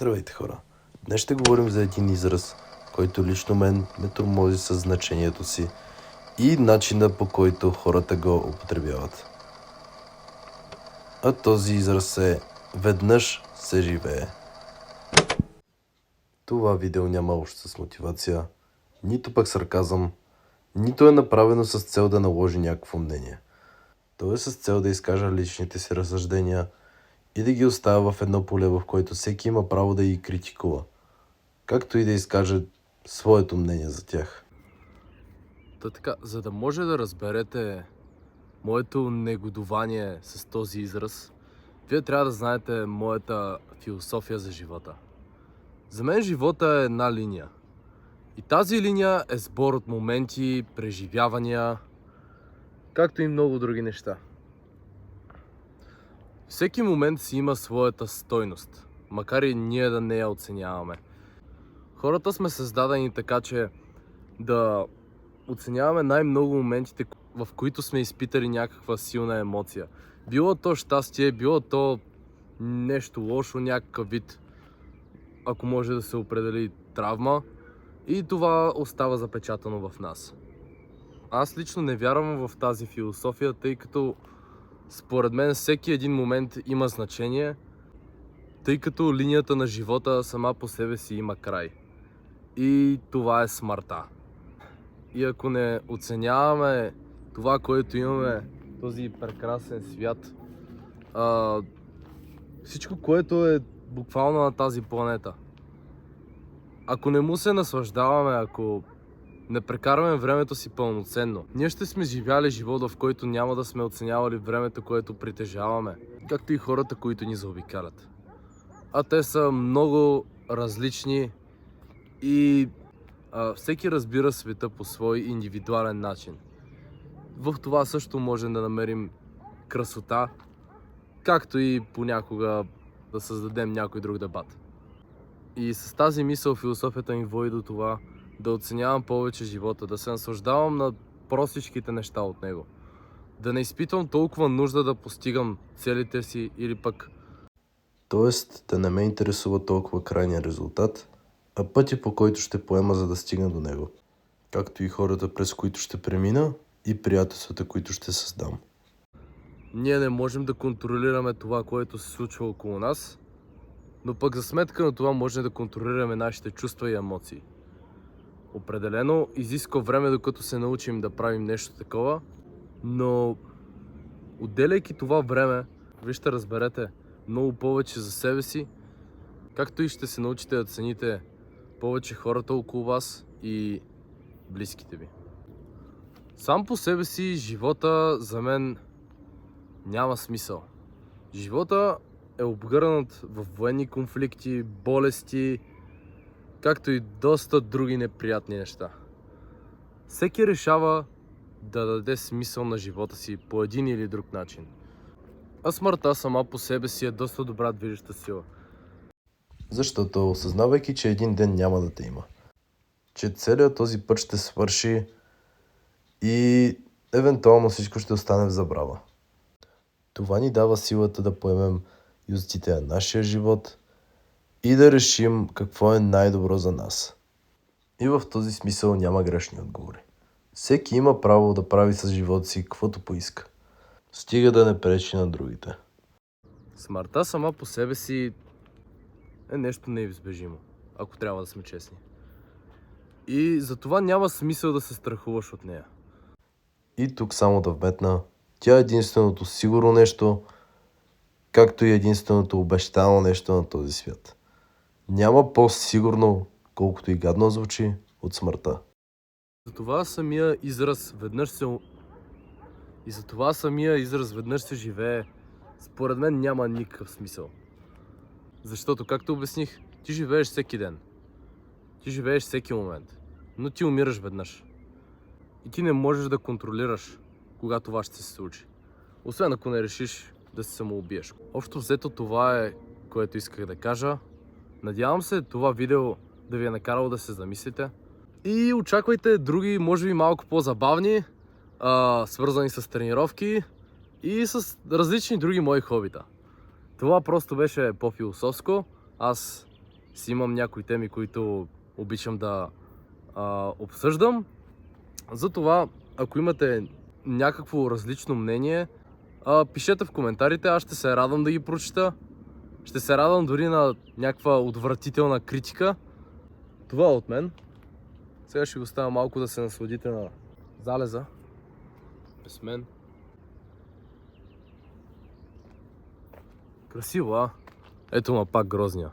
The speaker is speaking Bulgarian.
Здравейте, хора! Днес ще говорим за един израз, който лично мен ме тормози със значението си и начина, по който хората го употребяват. А този израз е "веднъж се живее". Това видео няма общо с мотивация, нито пък сарказъм, нито е направено с цел да наложи някакво мнение. То е с цел да изкажа личните си разсъждения и да ги оставя в едно поле, в което всеки има право да ги критикува, както и да изкаже своето мнение за тях. Така, за да може да разберете моето негодование с този израз, вие трябва да знаете моята философия за живота. За мен живота е една линия. И тази линия е сбор от моменти, преживявания, както и много други неща. Всеки момент си има своята стойност, макар и ние да не я оценяваме. Хората сме създадени така, че да оценяваме най-много моментите, в които сме изпитали някаква силна емоция. Било то щастие, било то нещо лошо, някакъв вид, ако може да се определи, травма. И това остава запечатано в нас. Аз лично не вярвам в тази философия, тъй като според мен всеки един момент има значение, тъй като линията на живота сама по себе си има край. И това е смъртта. И ако не оценяваме това, което имаме, този прекрасен свят, всичко, което е буквално на тази планета, ако не му се наслаждаваме, ако не прекарваме времето си пълноценно, ние ще сме живяли живот, в който няма да сме оценявали времето, което притежаваме, както и хората, които ни заобикалят. А те са много различни и всеки разбира света по свой индивидуален начин. В това също можем да намерим красота, както и понякога да създадем някой друг дебат. И с тази мисъл философията ми води до това да оценявам повече живота, да се наслаждавам на простичките неща от него. Да не изпитвам толкова нужда да постигам целите си или пък... Тоест да не ме интересува толкова крайния резултат, а пътя, по който ще поема, за да стигна до него, както и хората, през които ще премина, и приятелствата, които ще създам. Ние не можем да контролираме това, което се случва около нас, но пък за сметка на това можем да контролираме нашите чувства и емоции. Определено изисква време, докато се научим да правим нещо такова, но отделяйки това време, вие ще разберете много повече за себе си, както и ще се научите да цените повече хората около вас и близките ви. Сам по себе си живота за мен няма смисъл. Живота е обгърнат в военни конфликти, болести, както и доста други неприятни неща. Всеки решава да даде смисъл на живота си по един или друг начин. А смъртта сама по себе си е доста добра движеща сила. Защото осъзнавайки, че един ден няма да те има, че целият този път ще свърши и евентуално всичко ще остане в забрава. Това ни дава силата да поемем юздите на нашия живот и да решим какво е най-добро за нас. И в този смисъл няма грешни отговори. Всеки има право да прави с живота си каквото поиска. Стига да не пречи на другите. Смъртта сама по себе си е нещо неизбежимо, ако трябва да сме честни. И затова няма смисъл да се страхуваш от нея. И тук само да вметна, тя е единственото сигурно нещо, както и единственото обещано нещо на този свят. Няма по-сигурно, колкото и гадно звучи, от смъртта. Затова самия израз веднъж се живее, според мен няма никакъв смисъл. Защото, както обясних, ти живееш всеки ден. Ти живееш всеки момент. Но ти умираш веднъж. И ти не можеш да контролираш кога това ще се случи. Освен ако не решиш да се самоубиеш. Общо взето това е, което исках да кажа. Надявам се това видео да ви е накарало да се замислите. И очаквайте други, може би малко по-забавни, свързани с тренировки и с различни други мои хобита. Това просто беше по-философско. Аз си имам някои теми, които обичам да обсъждам. Затова, ако имате някакво различно мнение, пишете в коментарите, аз ще се радвам да ги прочита. Ще се радвам дори на някаква отвратителна критика. Това е от мен. Сега ще го оставя малко да се насладите на залеза. Без мен. Красиво, а? Ето ма пак грозния.